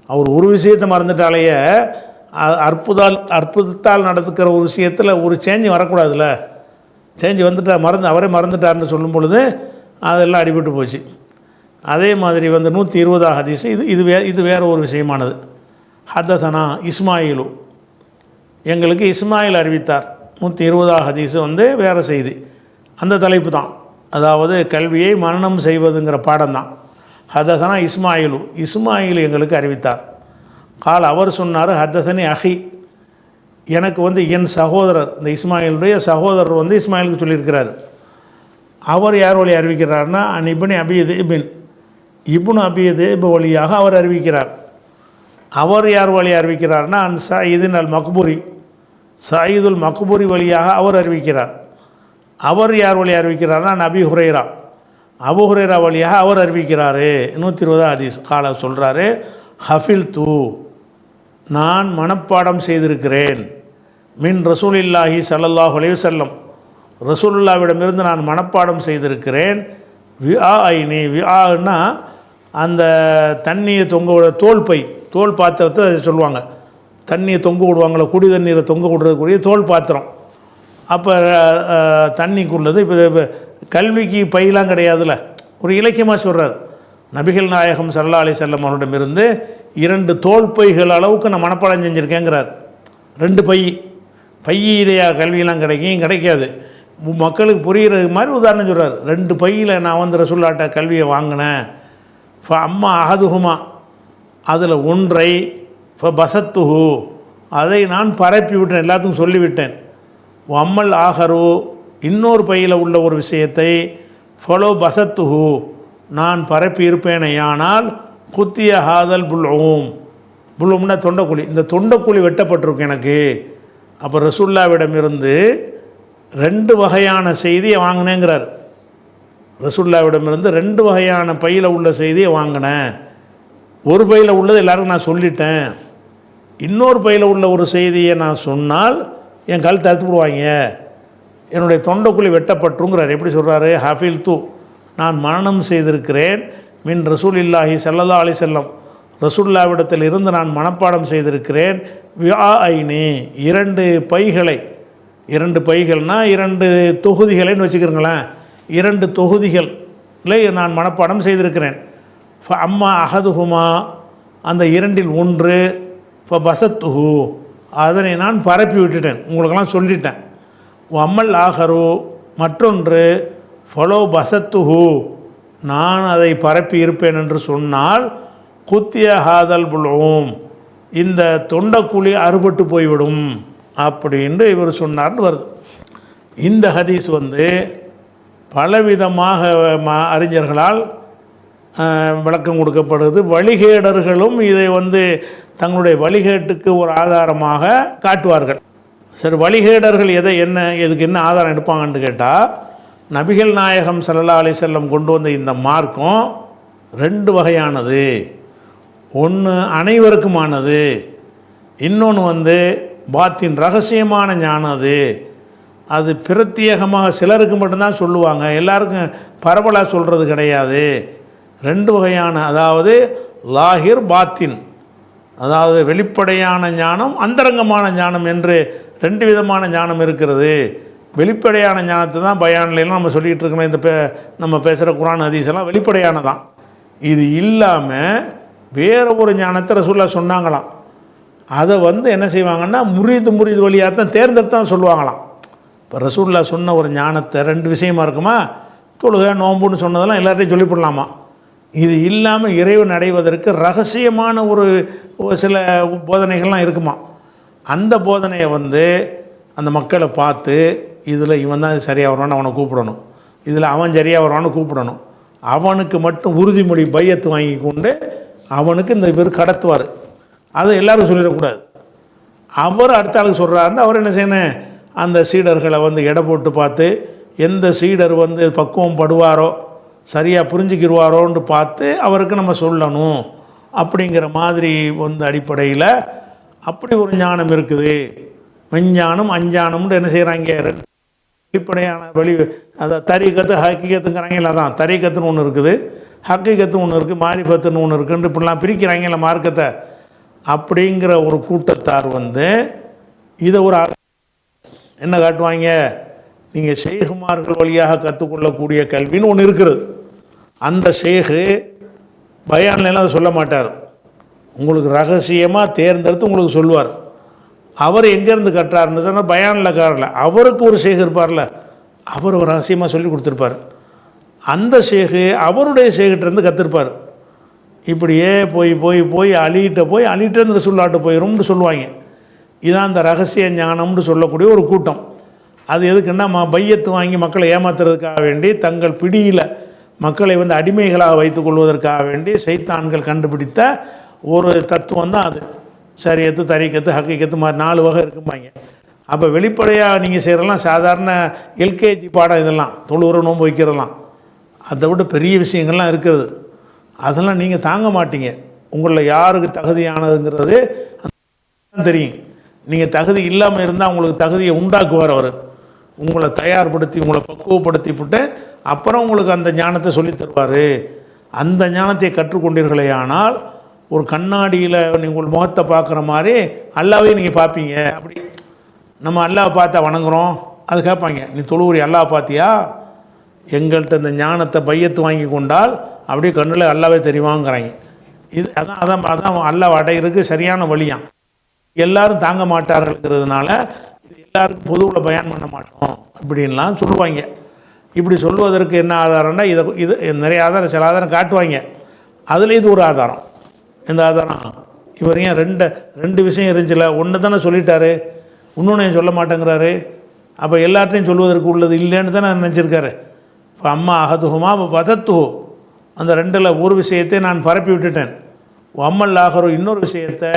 அவர் ஒரு விஷயத்தை மறந்துட்டாலேயே அற்புதத்தால் நடந்துக்கிற ஒரு விஷயத்தில் ஒரு சேஞ்சு வரக்கூடாதுல்ல. சேஞ்சு வந்துட்டார், அவரே மறந்துட்டார்னு சொல்லும் பொழுது அதெல்லாம் அடிபட்டு போச்சு. அதே மாதிரி வந்து 120 ஹதீஸ் இது வேறு ஒரு விஷயமானது. ஹதஸனா இஸ்மாயிலு, எங்களுக்கு இஸ்மாயில் அறிவித்தார். 120 ஹதீஸ் வந்து வேறு செய்தி, அந்த தலைப்பு தான். அதாவது கல்வியை மனனம் செய்வதுங்கிற பாடம் தான். ஹதஸனா இஸ்மாயில் எங்களுக்கு அறிவித்தார். கால் அவர் சொன்னார், ஹதஸனி அஹி, எனக்கு வந்து என் சகோதரர், இந்த இஸ்மாயிலுடைய சகோதரர் வந்து இஸ்மாயிலுக்கு சொல்லியிருக்கிறார். அவர் யார் வழி அறிவிக்கிறார்னா இப்னு அபி ذئب வழியாக அவர் அறிவிக்கிறார். அவர் யார் வழி அறிவிக்கிறார்னா சயீதின் அல் மக்பூரி, சயீதுல் மக்பூரி வழியாக அவர் அறிவிக்கிறார். அவர் யார் வழி அறிவிக்கிறார்னா அபீ ஹுரைரா, அபூ ஹுரைரா வழியாக அவர் அறிவிக்கிறாரு. 120 ஹதீஸ். கால சொல்கிறாரு, ஹஃபில் தூ, நான் மனப்பாடம் செய்திருக்கிறேன், மின் ரசூலில்லாஹி ஸல்லல்லாஹு அலைஹி வஸல்லம், ரசூலுல்லாவிடமிருந்து நான் மனப்பாடம் செய்திருக்கிறேன். விஆன்னா அந்த தண்ணியை தொங்க விட தோல் பாத்திரத்தை சொல்லுவாங்க. தண்ணியை தொங்க விடுவாங்களே, குடி தண்ணீரை தொங்க விடுறதுக்குரிய தோல் பாத்திரம். அப்போ தண்ணிக்குள்ளது. இப்போ கல்விக்கு பையெலாம் கிடையாதுல்ல, ஒரு இலக்கியமாக சொல்கிறார். நபிகள் நாயகம் ஸல்லல்லாஹு அலைஹி வஸல்லம் அவரிடமிருந்து 2 தோல் பைகள் அளவுக்கு நான் மனப்பாடம் செஞ்சுருக்கேங்கிறார். 2 பையிலையா கல்வியெல்லாம் கிடைக்காது. மக்களுக்கு புரிகிறது மாதிரி உதாரணம் சொல்கிறார். 2 பையில் நான் வந்து ரசூலுல்லாஹ்ட்ட கல்வியை வாங்கினேன். அம்மா அஹதுஹுமா, அதில் ஒன்றை பசத்துஹு, அதை நான் பரப்பி விட்டேன், எல்லாத்துக்கும் சொல்லிவிட்டேன். அம்மல் ஆஹரு, இன்னொரு பையில் உள்ள ஒரு விஷயத்தை ஃபலோ பசத்துஹு, நான் பரப்பி இருப்பேனையானால் குத்திய ஹாதல் புல்லும்னா தொண்டைக்குழி, இந்த தொண்டைக்குழி வெட்டப்பட்டிருக்கு எனக்கு. அப்போ ரசூலுல்லாவிடமிருந்து 2 வகையான செய்தியை வாங்கினேங்கிறார். ரசூலுல்லாவிடமிருந்து 2 வகையான பையில் உள்ள செய்தியை வாங்கினேன். ஒரு பையில் உள்ளது எல்லாருக்கும் நான் சொல்லிட்டேன், இன்னொரு பையில் உள்ள ஒரு செய்தியை நான் சொன்னால் என் கழுத்தை அறுத்து விடுவாங்க, என்னுடைய தொண்டைக்குழி வெட்டப்பட்டுங்கிறார். எப்படி சொல்கிறாரு? ஹஃபில் தூ, நான் மரணம் செய்திருக்கிறேன், மின் ரசூலில்லாஹி ஸல்லல்லாஹு அலைஹி வஸல்லம், ரசூலுல்லாவிடத்தில் இருந்து நான் மனப்பாடம் செய்திருக்கிறேன். விஆ ஐனி, இரண்டு பைகளை, இரண்டு பைகள்னால் இரண்டு தொகுதிகளைன்னு வச்சுக்கிறீங்களேன், இரண்டு தொகுதிகளை நான் மனப்பாடம் செய்திருக்கிறேன். அம்மா அஹதுஹுமா, அந்த இரண்டில் ஒன்று, பசத்துஹு, அதனை நான் பரப்பி விட்டுட்டேன், உங்களுக்கெல்லாம் சொல்லிட்டேன். அம்மல் ஆஹரு, மற்றொன்று, ஃபலோ பசத்துஹு, நான் அதை பரப்பி இருப்பேன் என்று சொன்னால், குத்திய ஹாதல் புல்ஊம், இந்த தொண்டக்குழி அறுபட்டு போய்விடும் அப்படின்னு இவர் சொன்னார்னு வருது. இந்த ஹதீஸ் பலவிதமாக அறிஞர்களால் விளக்கம் கொடுக்கப்படுது. வழிகேடர்களும் இதை தங்களுடைய வழிகேட்டுக்கு ஒரு ஆதாரமாக காட்டுவார்கள். சரி, வழிகேடர்கள் எதுக்கு என்ன ஆதாரம் எடுப்பாங்கன்னு கேட்டால், நபிகள் நாயகம் ஸல்லல்லாஹு அலைஹி வஸல்லம் கொண்டு வந்த இந்த மார்க்கம் ரெண்டு வகையானது. ஒன்று அனைவருக்குமானது, இன்னொன்று பாத்தின் ரகசியமான ஞானம். அது பிரத்யேகமாக சிலருக்கு மட்டும்தான் சொல்லுவாங்க, எல்லாருக்கும் பரவலாக சொல்கிறது கிடையாது. ரெண்டு வகையான, அதாவது லாஹிர் பாத்தின், அதாவது வெளிப்படையான ஞானம், அந்தரங்கமான ஞானம் என்று ரெண்டு விதமான ஞானம் இருக்கிறது. வெளிப்படையான ஞானத்தை தான் பயான்லாம் நம்ம சொல்லிகிட்டு இருக்கோம். நம்ம பேசுகிற குர்ஆன் ஹதீஸ் எல்லாம் வெளிப்படையானதான். இது இல்லாமல் வேறு ஒரு ஞானத்தை ரசூலுல்லாஹ் சொன்னாங்களாம். அதை என்ன செய்வாங்கன்னா, முரீது வழியாக தான் தேர்ந்தெடுத்தான் சொல்லுவாங்களாம். இப்போ ரசூலுல்லாஹ் சொன்ன ஒரு ஞானத்தை ரெண்டு விஷயமா இருக்குமா, தொழுகை நோம்புன்னு சொன்னதெல்லாம் எல்லார்ட்டையும் சொல்லிவிடலாமா. இது இல்லாமல் இறைவன் அடைவதற்கு ரகசியமான ஒரு சில போதனைகள்லாம் இருக்குமா. அந்த போதனையை அந்த மக்களை பார்த்து, இதில் இவன் தான் சரியாக வருவான்னு அவனை கூப்பிடணும், இதில் அவன் சரியாக வருவான்னு கூப்பிடணும், அவனுக்கு மட்டும் உறுதிமொழி பையத்து வாங்கி கொண்டு அவனுக்கு இந்த பேர் கடத்துவார். அதை எல்லோரும் சொல்லிடக்கூடாது. அவர் அடுத்த ஆளுக்கு சொல்கிறாருன்னு அவர் என்ன செய்யணும், அந்த சீடர்களை எடை போட்டு பார்த்து, எந்த சீடர் பக்குவம் படுவாரோ, சரியாக புரிஞ்சுக்கிடுவாரோன்னு பார்த்து அவருக்கு நம்ம சொல்லணும். அப்படிங்கிற மாதிரி அடிப்படையில் அப்படி ஒரு ஞானம் இருக்குது. மெஞ்ஞானம் அஞ்ஞானம்னு என்ன செய்கிறாங்க, அடிப்படையான அதை தரீகத்து ஹக்கீகத்துங்கிறாங்கள, தான் தரீகத்துன்னு ஒன்று இருக்குது, ஹக்கீகத்துன்னு ஒன்று இருக்குது, மாரிஃபத்துன்னு ஒன்று இருக்குன்னு இப்படிலாம் பிரிக்கிறாங்கல்ல மார்க்கத்தை. அப்படிங்கிற ஒரு கூட்டத்தார் இதை ஒரு என்ன காட்டுவாங்க, நீங்கள் ஷேகுமார்கள் வழியாக கற்றுக்கொள்ளக்கூடிய கல்வின்னு ஒன்று இருக்கிறது. அந்த ஷேகு பயான்லாம் அதை சொல்ல மாட்டார், உங்களுக்கு ரகசியமாக தேர்ந்தெடுத்து உங்களுக்கு சொல்லுவார். அவர் எங்கேருந்து கட்டுறாருன்னு சொன்னால் பயானில் காரல, அவருக்கு ஒரு ஷேகு இருப்பார்ல, அவர் ரகசியமாக சொல்லி கொடுத்துருப்பார். அந்த ஷேகு அவருடைய ஷேகிட்டேருந்து கற்றுருப்பார். இப்படியே போய் அலிகிட்டேருந்து ரசூலுல்லாஹ்ட்ட போயிரும்னு சொல்லுவாங்க. இதான் அந்த ரகசிய ஞானம்னு சொல்லக்கூடிய ஒரு கூட்டம். அது எதுக்குன்னா, பையத்து வாங்கி மக்களை ஏமாத்துறதுக்காக வேண்டி, தங்கள் பிடியில் மக்களை அடிமைகளாக வைத்துக் கொள்வதற்காக வேண்டி சைத்தான்கள் கண்டுபிடித்த ஒரு தத்துவம் தான் அது. ஷரியத்து, தரீக்கத்து, ஹக்கீகத்து மாதிரி 4 வகை இருக்குமாங்க. அப்போ வெளிப்படையாக நீங்கள் செய்கிறலாம் சாதாரண எல்கேஜி பாடம், இதெல்லாம் தொழுவுற நோன்பு வைக்கிறதெல்லாம், அதை விட பெரிய விஷயங்கள்லாம் இருக்குது. அதெல்லாம் நீங்கள் தாங்க மாட்டீங்க. உங்களில் யாருக்கு தகுதியானதுங்கிறது தெரியும். நீங்கள் தகுதி இல்லாமல் இருந்தால் உங்களுக்கு தகுதியை உண்டாக்குவார் அவர். உங்களை தயார்படுத்தி உங்களை பக்குவப்படுத்தி விட்டு அப்புறம் உங்களுக்கு அந்த ஞானத்தை சொல்லித் தருவார். அந்த ஞானத்தை கற்றுக்கொண்டீர்களே ஆனால் ஒரு கண்ணாடியில் நீங்கள் முகத்தை பார்க்குற மாதிரி அல்லாவே நீங்கள் பார்ப்பீங்க. அப்படி நம்ம அல்லாவை பார்த்தா வணங்குறோம், அது கேட்பாங்க, நீ தொழுவுரி அல்லாவை பார்த்தியா? எங்கள்கிட்ட இந்த ஞானத்தை பையத்து வாங்கி கொண்டால் அப்படியே கண்ணில் அல்லாவே தெரியுமாங்கிறாங்க. இது அதான் அல்லாவை அடையிறதுக்கு சரியான வழியாம். எல்லாரும் தாங்க மாட்டார்கள்ங்கிறதுனால இது எல்லாருக்கும் பொதுவில் பயான் பண்ண மாட்டோம் அப்படின்லாம் சொல்லுவாங்க. இப்படி சொல்வதற்கு என்ன ஆதாரம்னா, இது நிறைய ஆதாரம், சில ஆதாரம் காட்டுவாங்க. அதில் இது ஒரு ஆதாரம். இந்த ஆதாரம் இவர் ஏன் ரெண்டு விஷயம் இருந்துச்சுல, ஒன்று தானே சொல்லிட்டாரு, இன்னொன்று சொல்ல மாட்டேங்கிறாரு. அப்போ எல்லாத்தையும் சொல்வதற்கு உள்ளது இல்லைன்னு தானே நினச்சிருக்காரு. இப்போ அம்மா அகதுகுமா பதத்துஹோ, அந்த ரெண்டில் ஒரு விஷயத்தை நான் பரப்பி விட்டுட்டேன். அம்மல் ஆகரோ, இன்னொரு விஷயத்தை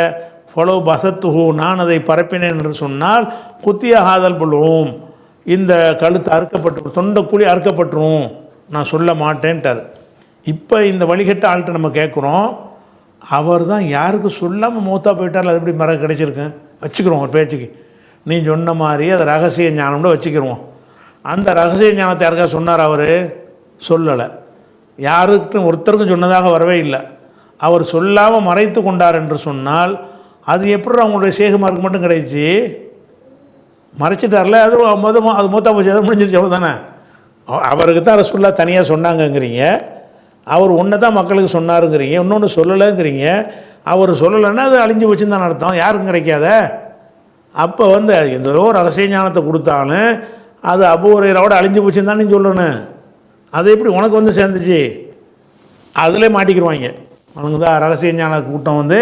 ஃபலோ பசத்துஹு, நான் அதை பரப்பினேன் என்று சொன்னால் குத்திய ஹாதல் புல்ஊம், இந்த கழுத்து அறுக்கப்பட்டு தொண்டைக்குழி அறுக்கப்பட்டுரும், நான் சொல்ல மாட்டேன்ட்டார். இப்போ இந்த வழிகட்ட ஆள்கிட்ட நம்ம கேட்குறோம், அவர் தான் யாருக்கு சொல்லாமல் மூத்தா போயிட்டால் அது எப்படி மரம் கிடைச்சிருக்கேன் வச்சுக்கிறோம் ஒரு பேச்சுக்கு. நீ சொன்ன மாதிரி அதை ரகசிய ஞானம்னு வச்சுக்கிடுவோம். அந்த ரகசிய ஞானத்தை யாருக்கா சொன்னார்? அவர் சொல்லலை. யாருக்கும் ஒருத்தருக்கும் சொன்னதாக வரவே இல்லை. அவர் சொல்லாமல் மறைத்து கொண்டார் என்று சொன்னால் அது எப்படி அவங்களுடைய சேகுமாருக்கு மட்டும் கிடைச்சி? மறைச்சிட்டார்ல, அது அது மூத்தா போச்சு, அதை முடிஞ்சிருச்சு, அவ்வளோ தானே. அவருக்கு தான் ரசூலுல்லாஹ் தனியாக சொன்னாங்கங்கிறீங்க, அவர் ஒன்று தான் மக்களுக்கு சொன்னாருங்கிறீங்க, இன்னொன்று சொல்லலைங்கிறீங்க. அவர் சொல்லலைன்னா அது அழிஞ்சு போச்சுன்னு தான் அர்த்தம், யாருக்கும் கிடைக்காத. அப்போ வந்து எந்தோ ரகசிய ஞானத்தை கொடுத்தாலும் அது அபூ ஹுரைராவோட அழிஞ்சு போச்சுன்னு தான் நீ சொல்லணும். அது எப்படி உனக்கு வந்து சேர்ந்துச்சு? அதிலே மாட்டிக்கிடுவாங்க. அவனுக்கு தான் ரகசிய ஞான கூட்டம் வந்து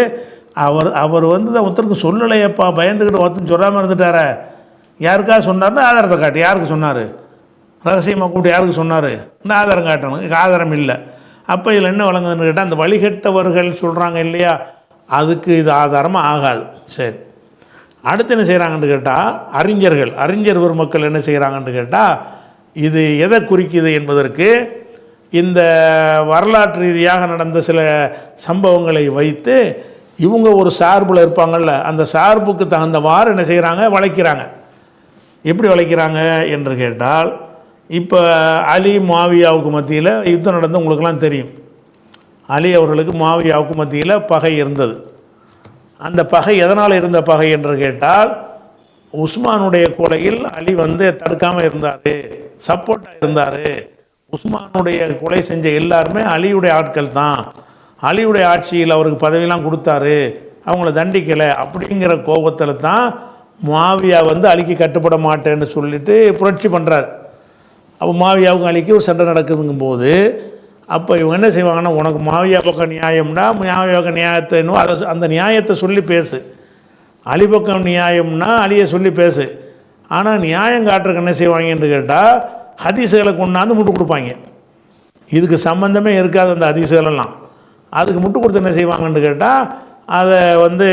அவர் வந்து தான் ஒருத்தருக்கு சொல்லலையப்பா, பயந்துக்கிட்டு ஒருத்தன் சொல்லாமல் இருந்துட்டார. யாருக்காக சொன்னார்னா ஆதாரத்தை காட்டு. யாருக்கு சொன்னார்? ரகசியமாக கூப்பிட்டு யாருக்கு சொன்னார்? இந்த ஆதாரம் காட்டணும். ஆதாரம் இல்லை. அப்போ இதில் என்ன வழங்குதுன்னு கேட்டால், அந்த வழிகட்டவர்கள் சொல்கிறாங்க இல்லையா, அதுக்கு இது ஆதாரமாக ஆகாது. சரி, அடுத்து என்ன செய்கிறாங்கன்னு கேட்டால், அறிஞர் பெருமக்கள் என்ன செய்கிறாங்கன்னு கேட்டால், இது எதை குறிக்குது என்பதற்கு இந்த வரலாற்று ரீதியாக நடந்த சில சம்பவங்களை வைத்து இவங்க ஒரு சார்பில் இருப்பாங்கள்ல, அந்த சார்புக்கு தகுந்தவாறு என்ன செய்கிறாங்க, வளைக்கிறாங்க. எப்படி வளைக்கிறாங்க என்று கேட்டால், இப்போ அலி முஆவியாவுக்கு மத்தியில் யுத்தம் நடந்து உங்களுக்கெல்லாம் தெரியும். அலி அவர்களுக்கு முஆவியாவுக்கு மத்தியில் பகை இருந்தது. அந்த பகை எதனால் இருந்த பகை என்று கேட்டால், உஸ்மானுடைய கொலையில் அலி வந்து தடுக்காமல் இருந்தார், சப்போர்ட்டாக இருந்தார். உஸ்மானுடைய கொலை செஞ்ச எல்லாருமே அலியுடைய ஆட்கள் தான். அலியுடைய ஆட்சியில் அவருக்கு பதவியெல்லாம் கொடுத்தாரு, அவங்கள தண்டிக்கலை. அப்படிங்கிற கோபத்தில் தான் முஆவியா வந்து அலிக்கு கட்டுப்பட மாட்டேன்னு சொல்லிட்டு புரட்சி பண்ணுறார். அப்போ முஆவியாவுக்கும் அலிக்கு ஒரு சண்டை நடக்குதுங்கும் போது, அப்போ இவங்க என்ன செய்வாங்கன்னா, உனக்கு முஆவியா பக்கம் நியாயம்னா முஆவியா பக்கம் நியாயத்தை இன்னும் அதை அந்த நியாயத்தை சொல்லி பேசு, அலி பக்கம் நியாயம்னா அலியை சொல்லி பேசு. ஆனால் நியாயம் காட்டுறதுக்கு என்ன செய்வாங்கன்னு கேட்டால், ஹதீஸுகளை கொண்டாந்து முட்டு கொடுப்பாங்க. இதுக்கு சம்பந்தமே இருக்காது அந்த ஹதீஸுகளெல்லாம். அதுக்கு முட்டு கொடுத்து என்ன செய்வாங்கன்னு கேட்டால், அதை வந்து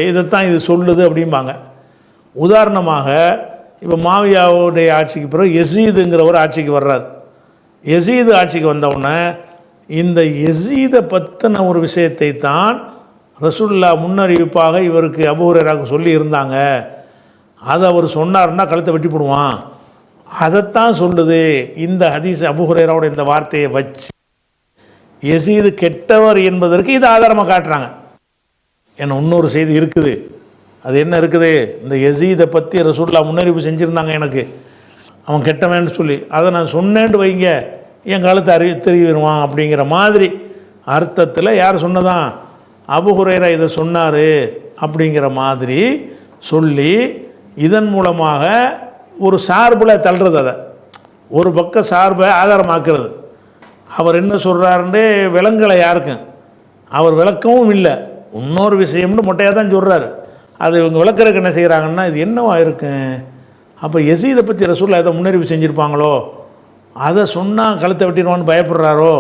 இதைத்தான் இது சொல்லுது அப்படிம்பாங்க. உதாரணமாக இப்போ முஆவியாவுடைய ஆட்சிக்கு பிறகு யசீதுங்கிற ஒரு ஆட்சிக்கு வர்றார். யசீது ஆட்சிக்கு வந்தவுடனே இந்த யசீதை பற்றின ஒரு விஷயத்தை தான் ரசூலுல்லாஹ் முன்னறிவிப்பாக இவருக்கு அபூ ஹுரைராவுக்கு சொல்லி இருந்தாங்க. அதை அவர் சொன்னார்னா கழுத்தை வெட்டி போடுவான். அதைத்தான் சொல்லுது இந்த ஹதீஸ். அபூ ஹுரைராவோட இந்த வார்த்தையை வச்சு யசீது கெட்டவர் என்பதற்கு இது ஆதாரமாக காட்டுறாங்க. ஏன்னா இன்னொரு செய்தி இருக்குது. அது என்ன இருக்குது? இந்த யசீதை பற்றி ரசூலுல்லாஹ் முன்னறிவிப்பு செஞ்சுருந்தாங்க எனக்கு, அவன் கெட்டவன்னு சொல்லி. அதை நான் சொன்னேன்ட்டு வைங்க, என் காலத்தை தெரிவிடுவான் அப்படிங்கிற மாதிரி அர்த்தத்தில் யார் சொன்னதான்? அபூ ஹுரைரா இதை சொன்னார் அப்படிங்கிற மாதிரி சொல்லி இதன் மூலமாக ஒரு சார்பில் தள்ளுறது, அதை ஒரு பக்க சார்பை ஆதாரமாக்குறது. அவர் என்ன சொல்கிறாருன்னு விளங்கலை யாருக்கும், அவர் விளக்கவும் இல்லை. இன்னொரு விஷயம்னு மொட்டையாக தான் சொல்கிறாரு. அது இவங்க விளக்குறதுக்கு என்ன செய்கிறாங்கன்னா, இது என்னவா இருக்கும்? அப்போ யசீதை பற்றி ரசூலுல்லாஹ் ஏதோ முன்னறிவு செஞ்சுருப்பாங்களோ, அதை சொன்னால் கழுத்தை வெட்டிடுவான்னு பயப்படுறாரோ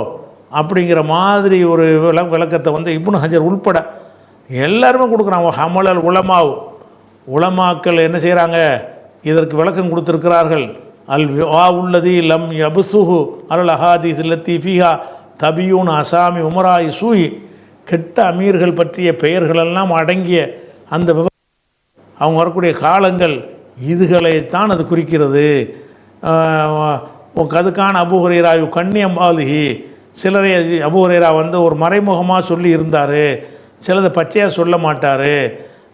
அப்படிங்கிற மாதிரி ஒரு விளக்கத்தை வந்து இப்னு ஹஜர் உள்பட எல்லாருமே கொடுக்குறாங்க. ஹமலல் உலமாக்கள் என்ன செய்கிறாங்க, இதற்கு விளக்கம் கொடுத்துருக்கிறார்கள். அல் உள்ளதி லம் யபுசுஹு அல் அஹாதீஸ் லத்தி ஃபீஹா தபியூன் அசாமி உமராய் சூயி, கெட்ட அமீர்கள் பற்றிய பெயர்களெல்லாம் அடங்கிய அந்த அவங்க வரக்கூடிய காலங்கள் இதுகளைத்தான் அது குறிக்கிறது. அதுக்கான அபூ ஹுரைரா கண்ணியம் ஆலுஹி, சிலரை அபூ ஹுரைரா வந்து ஒரு மறைமுகமாக சொல்லி இருந்தார், சிலதை பச்சையாக சொல்ல மாட்டார்.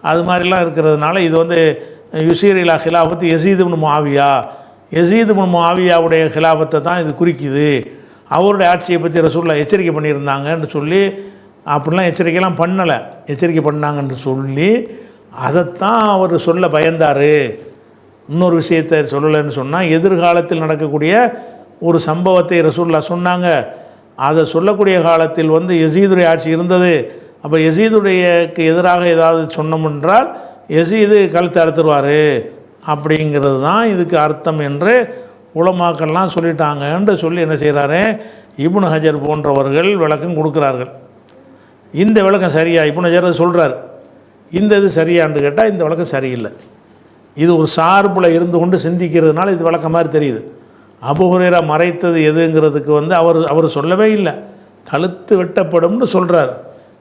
அது மாதிரிலாம் இருக்கிறதுனால இது வந்து யுசீர் இலா ஹிலாஃபத்து யசீது இப்னு முஆவியா, யசீது இப்னு முஆவியாவுடைய ஹிலாஃபத்தை தான் இது குறிக்குது. அவருடைய ஆட்சியை பற்றி ரசூலுல்லாஹ் எச்சரிக்கை பண்ணியிருந்தாங்கன்னு சொல்லி, அப்படிலாம் எச்சரிக்கைலாம் பண்ணலை, எச்சரிக்கை பண்ணாங்கன்னு சொல்லி அதைத்தான் அவர் சொல்ல பயந்தார். இன்னொரு விஷயத்தை சொல்லலைன்னு சொன்னால், எதிர்காலத்தில் நடக்கக்கூடிய ஒரு சம்பவத்தை ரசூலுல்லாஹ் சொன்னாங்க. அதை சொல்லக்கூடிய காலத்தில் வந்து யசீதுடைய ஆட்சி இருந்தது. அப்போ யசீதுடையக்கு எதிராக ஏதாவது சொன்னோமென்றால் யசீது கழுத்தை அறுத்துருவார் அப்படிங்கிறது தான் இதுக்கு அர்த்தம் என்று உலமாக்கள்லாம் சொல்லிட்டாங்கன்னு சொல்லி என்ன செய்கிறாரு, இப்னு ஹஜர் போன்றவர்கள் விளக்கம் கொடுக்குறார்கள். இந்த விளக்கம் சரியா? இப்னு ஹஜர் சொல்கிறார். இந்த இது சரியான்னு கேட்டால் இந்த விளக்கம் சரியில்லை. இது ஒரு சார்பில் இருந்து கொண்டு சிந்திக்கிறதுனால இது விளக்கம் மாதிரி தெரியுது. அபூ ஹுரைரா மறைத்தது எதுங்கிறதுக்கு வந்து அவர் சொல்லவே இல்லை, கழுத்து வெட்டப்படும்னு சொல்கிறார்.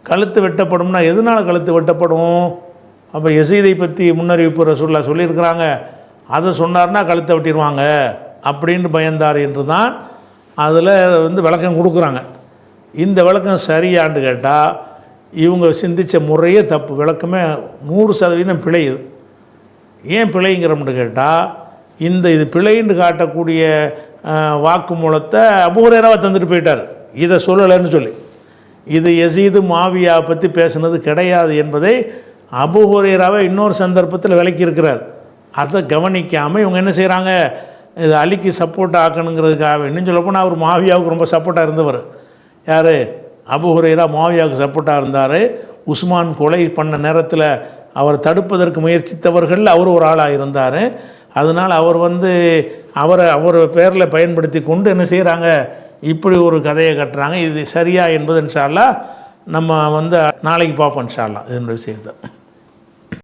கழுத்து வெட்டப்படும்னா எதனால் கழுத்து வெட்டப்படும்? அப்போ யசீதை பற்றி முன்னறிவிப்பு ரசூலுல்லாஹ் சொல்லியிருக்கிறாங்க, அதை சொன்னார்னா கழுத்தை வெட்டிடுவாங்க அப்படின்னு பயந்தார் என்று தான் அதில் விளக்கம் கொடுக்குறாங்க. இந்த விளக்கம் சரியான்னு கேட்டால் இவங்க சிந்தித்த முறையே தப்பு, விளக்கமே 100% பிழை. இது ஏன் பிழைங்கிறோம்னு கேட்டால் இது பிழைன்னு காட்டக்கூடிய வாக்குமூலத்தை அபூ ஹுரைராவை தந்துட்டு போயிட்டார், இதை சொல்லலைன்னு சொல்லி. இது யசீது மாவியா பற்றி பேசுனது கிடையாது என்பதை அபூ ஹுரைராவை இன்னொரு சந்தர்ப்பத்தில் விளக்கியிருக்கிறார். அதை கவனிக்காமல் இவங்க என்ன செய்கிறாங்க, இது அலிக்கு சப்போர்ட் ஆக்கணுங்கிறதுக்காக. இன்னும் சொல்லப்போனால் அவர் மாவியாவுக்கு ரொம்ப சப்போர்ட்டாக இருந்தவர். யார்? அபூ ஹுரைரா மாவியாவுக்கு சப்போர்ட்டாக இருந்தார். உஸ்மான் கொலை பண்ண நேரத்தில் அவர் தடுப்பதற்கு முயற்சித்தவர்கள் அவர் ஒரு ஆளாக இருந்தார். அதனால் அவர் பேரில் பயன்படுத்தி கொண்டு என்ன செய்கிறாங்க, இப்படி ஒரு கதையை கட்டுறாங்க. இது சரியா என்பது இன்ஷா அல்லாஹ் நம்ம நாளைக்கு பார்ப்போம் இன்ஷா அல்லாஹ் இதனுடைய விஷயத்தை.